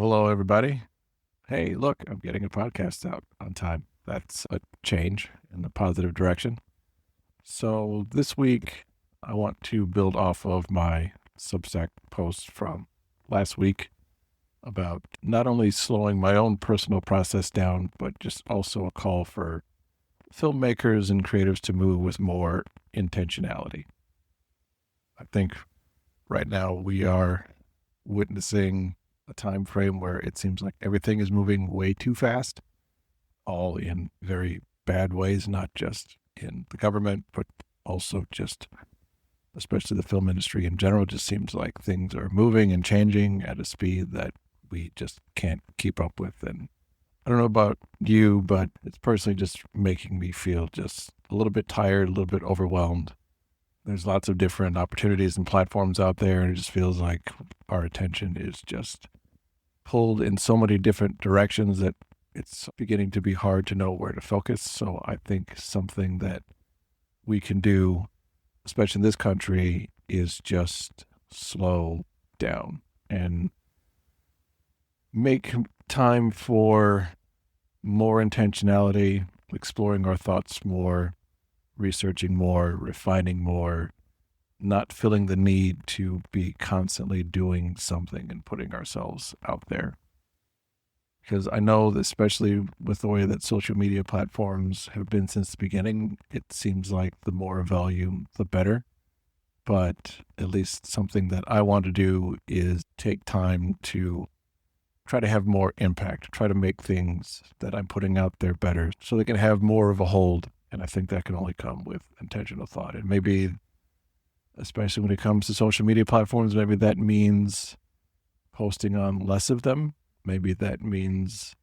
Hello, everybody. Hey, look, I'm getting a podcast out on time. That's a change in the positive direction. So this week, I want to build off of my Substack post from last week about not only slowing my own personal process down, but just also a call for filmmakers and creatives to move with more intentionality. I think right now we are witnessing a time frame where it seems like everything is moving way too fast, all in very bad ways, not just in the government, but also just especially the film industry in general. Just seems like things are moving and changing at a speed that we just can't keep up with. And I don't know about you, but it's personally just making me feel just a little bit tired, a little bit overwhelmed. There's lots of different opportunities and platforms out there, and it just feels like our attention is just pulled in so many different directions that it's beginning to be hard to know where to focus. So I think something that we can do, especially in this country, is just slow down and make time for more intentionality, exploring our thoughts more, researching more, refining more, not feeling the need to be constantly doing something and putting ourselves out there. Because I know that especially with the way that social media platforms have been since the beginning, it seems like the more volume, the better. But at least something that I want to do is take time to try to have more impact, try to make things that I'm putting out there better so they can have more of a hold. And I think that can only come with intentional thought. And maybe, especially when it comes to social media platforms, maybe that means posting on less of them. Maybe that means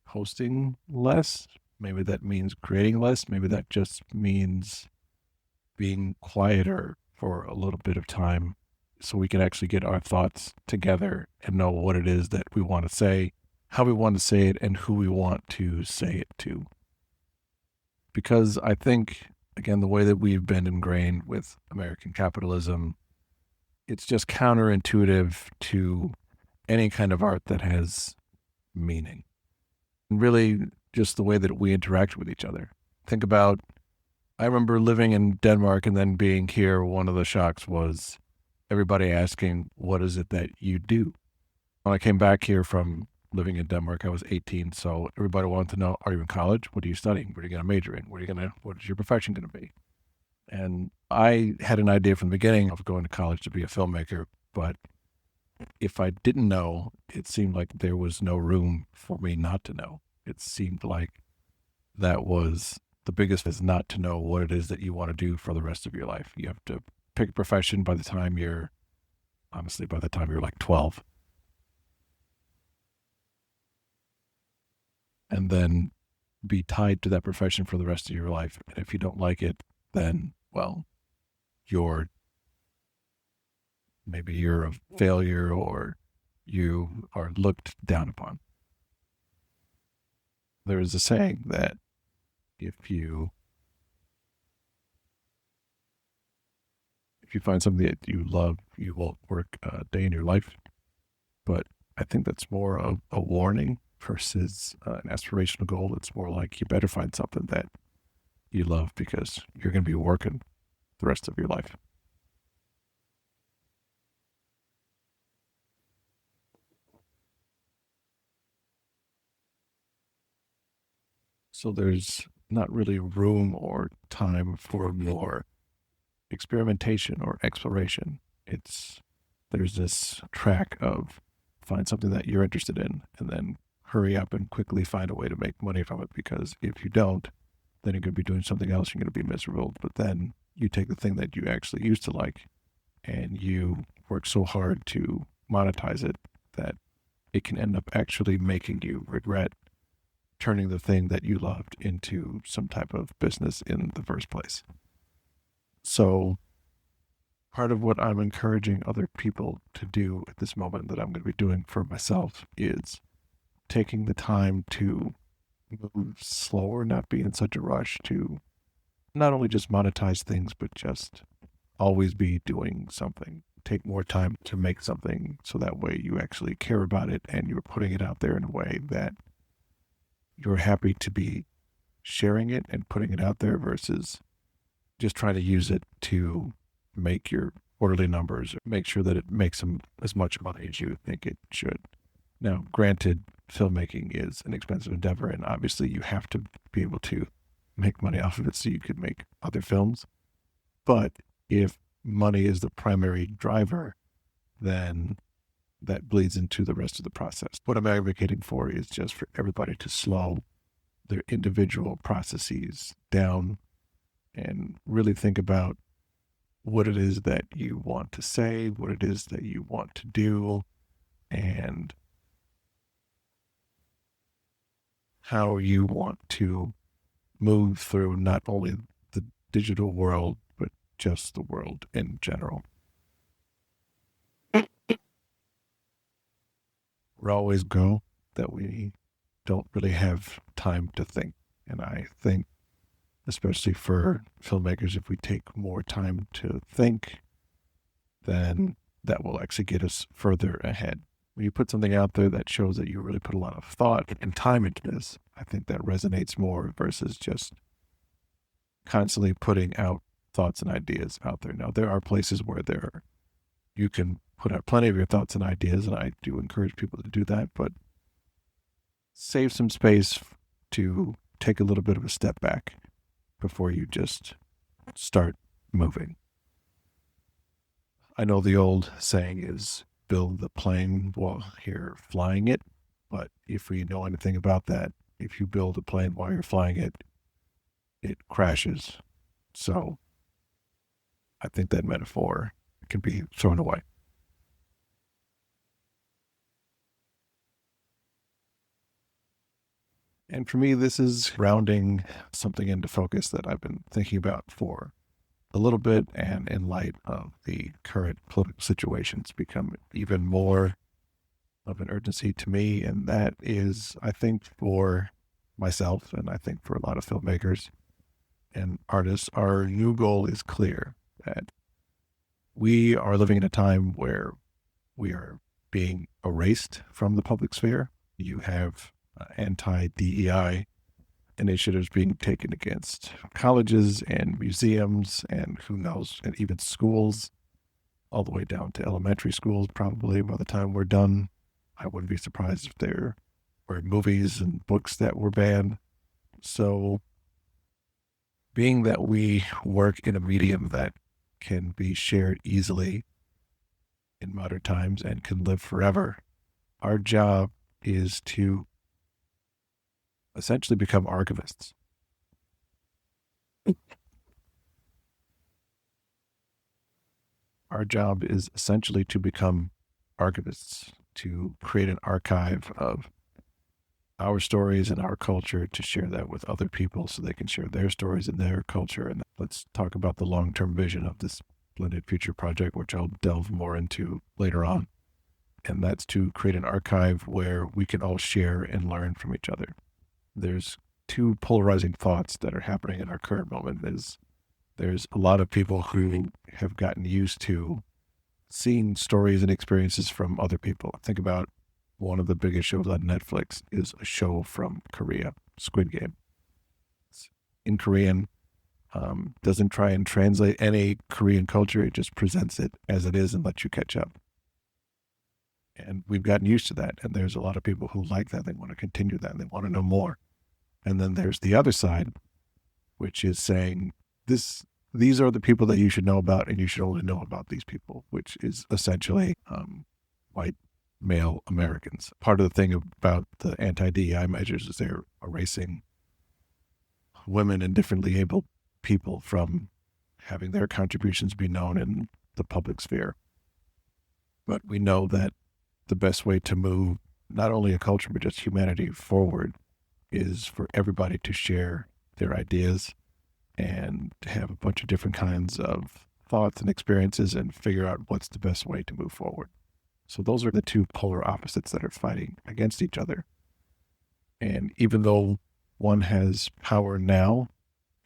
posting less. Maybe that means creating less. Maybe that just means being quieter for a little bit of time so we can actually get our thoughts together and know what it is that we want to say, how we want to say it, and who we want to say it to. Because I think, again, the way that we've been ingrained with American capitalism, it's just counterintuitive to any kind of art that has meaning. And really, just the way that we interact with each other. Think about, I remember living in Denmark and then being here. One of the shocks was everybody asking, what is it that you do? When I came back here from living in Denmark, I was 18. So everybody wanted to know, are you in college? What are you studying? What are you going to major in? What is your profession going to be? And I had an idea from the beginning of going to college to be a filmmaker, but if I didn't know, it seemed like there was no room for me not to know. It seemed like that was the biggest is not to know what it is that you want to do for the rest of your life. You have to pick a profession by the time you're like 12. And then be tied to that profession for the rest of your life. And if you don't like it, then, well, you're maybe you're a failure or you are looked down upon. There is a saying that if you find something that you love, you won't work a day in your life. But I think that's more of a warning versus an aspirational goal. It's more like you better find something that you love because you're going to be working the rest of your life. So there's not really room or time for more experimentation or exploration. There's this track of find something that you're interested in and then hurry up and quickly find a way to make money from it, because if you don't, then you're going to be doing something else. You're going to be miserable. But then you take the thing that you actually used to like and you work so hard to monetize it that it can end up actually making you regret turning the thing that you loved into some type of business in the first place. So part of what I'm encouraging other people to do at this moment that I'm going to be doing for myself is taking the time to move slower, not be in such a rush to not only just monetize things, but just always be doing something take more time to make something so that way you actually care about it and you're putting it out there in a way that you're happy to be sharing it and putting it out there versus just trying to use it to make your quarterly numbers or make sure that it makes them as much money as you think it should. Now, granted, filmmaking is an expensive endeavor, and obviously you have to be able to make money off of it so you could make other films. But if money is the primary driver, then that bleeds into the rest of the process. What I'm advocating for is just for everybody to slow their individual processes down and really think about what it is that you want to say, what it is that you want to do, and how you want to move through not only the digital world, but just the world in general. We always go that we don't really have time to think. And I think, especially for filmmakers, if we take more time to think, then that will actually get us further ahead. When you put something out there that shows that you really put a lot of thought and time into this, I think that resonates more versus just constantly putting out thoughts and ideas out there. Now, there are places where you can put out plenty of your thoughts and ideas, and I do encourage people to do that, but save some space to take a little bit of a step back before you just start moving. I know the old saying is build the plane while you're flying it, but if we know anything about that, if you build a plane while you're flying it, it crashes. So I think that metaphor can be thrown away. And for me, this is rounding something into focus that I've been thinking about for a little bit, and in light of the current political situation, it's become even more of an urgency to me. And that is, I think, for myself, and I think for a lot of filmmakers and artists, our new goal is clear, that we are living in a time where we are being erased from the public sphere. You have anti-DEI initiatives being taken against colleges and museums and who knows, and even schools, all the way down to elementary schools probably by the time we're done. I wouldn't be surprised if there were movies and books that were banned. So being that we work in a medium that can be shared easily in modern times and can live forever, our job is to essentially become archivists. Our job is essentially to become archivists, to create an archive of our stories and our culture, to share that with other people so they can share their stories and their culture. And let's talk about the long-term vision of this Blended Future project, which I'll delve more into later on. And that's to create an archive where we can all share and learn from each other. There's two polarizing thoughts that are happening in our current moment. There's a lot of people who have gotten used to seeing stories and experiences from other people. Think about one of the biggest shows on Netflix is a show from Korea, Squid Game. It's in Korean, doesn't try and translate any Korean culture. It just presents it as it is and lets you catch up. And we've gotten used to that. And there's a lot of people who like that. They want to continue that. And they want to know more. And then there's the other side, which is saying these are the people that you should know about, and you should only know about these people, which is essentially white male Americans. Part of the thing about the anti-DEI measures is they're erasing women and differently abled people from having their contributions be known in the public sphere. But we know that the best way to move not only a culture, but just humanity forward is for everybody to share their ideas and to have a bunch of different kinds of thoughts and experiences and figure out what's the best way to move forward. So those are the two polar opposites that are fighting against each other. And even though one has power now,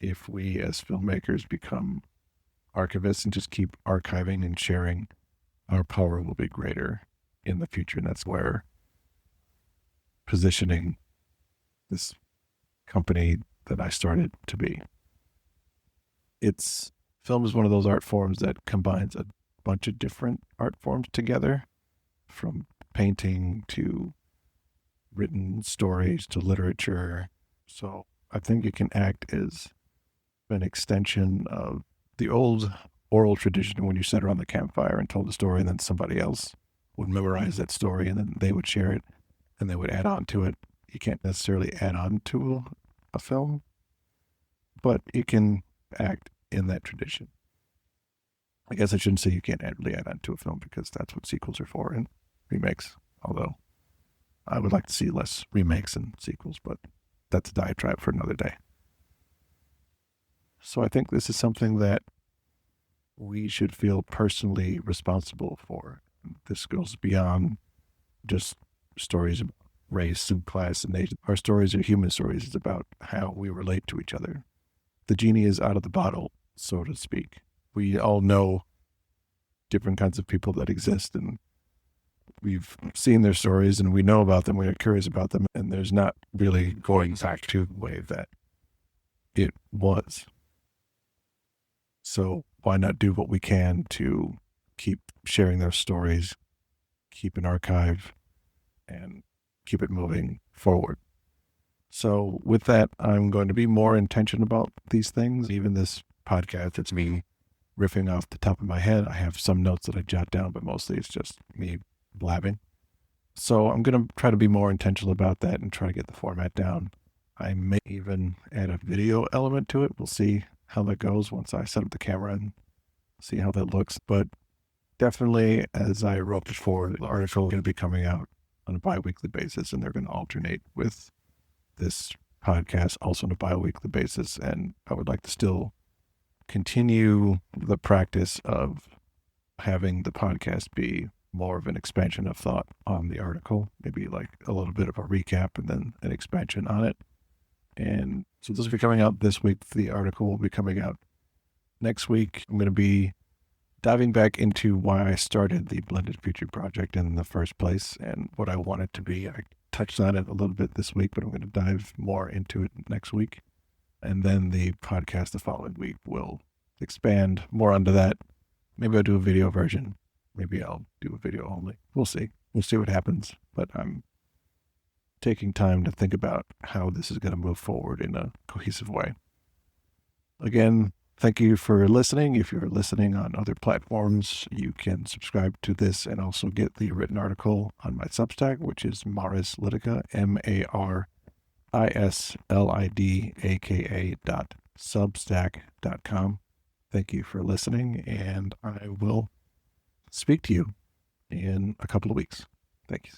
if we as filmmakers become archivists and just keep archiving and sharing our power will be greater in the future. And that's where positioning this company that I started to be. Film is one of those art forms that combines a bunch of different art forms together, from painting to written stories to literature. So I think it can act as an extension of the old oral tradition when you sat around the campfire and told a story, and then somebody else would memorize that story and then they would share it and they would add on to it. You can't necessarily add on to a film, but it can act in that tradition. I guess I shouldn't say you can't really add on to a film, because that's what sequels are for and remakes. Although I would like to see less remakes and sequels, but that's a diatribe for another day. So I think this is something that we should feel personally responsible for. This goes beyond just stories of race and class and nation. Our stories are human stories. It's about how we relate to each other. The genie is out of the bottle, so to speak. We all know different kinds of people that exist, and we've seen their stories and we know about them. We are curious about them, and there's not really going back to the way that it was. So why not do what we can to keep sharing those stories, keep an archive, and keep it moving forward? So with that, I'm going to be more intentional about these things. Even this podcast, it's me riffing off the top of my head. I have some notes that I jot down, but mostly it's just me blabbing. So I'm going to try to be more intentional about that and try to get the format down. I may even add a video element to it. We'll see how that goes once I set up the camera and see how that looks. But definitely, as I wrote before, the article is going to be coming out on a bi-weekly basis, and they're going to alternate with this podcast also on a bi-weekly basis. And I would like to still continue the practice of having the podcast be more of an expansion of thought on the article, maybe like a little bit of a recap and then an expansion on it. And so this will be coming out this week. The article will be coming out next week. I'm going to be diving back into why I started the Blended Future Project in the first place and what I want it to be. I touched on it a little bit this week, but I'm going to dive more into it next week. And then the podcast the following week will expand more onto that. Maybe I'll do a video version. Maybe I'll do a video only. We'll see. We'll see what happens. But I'm taking time to think about how this is going to move forward in a cohesive way. Again, thank you for listening. If you're listening on other platforms, you can subscribe to this and also get the written article on my Substack, which is Maris Lidaka, MarisLidaka.substack.com. Thank you for listening, and I will speak to you in a couple of weeks. Thank you.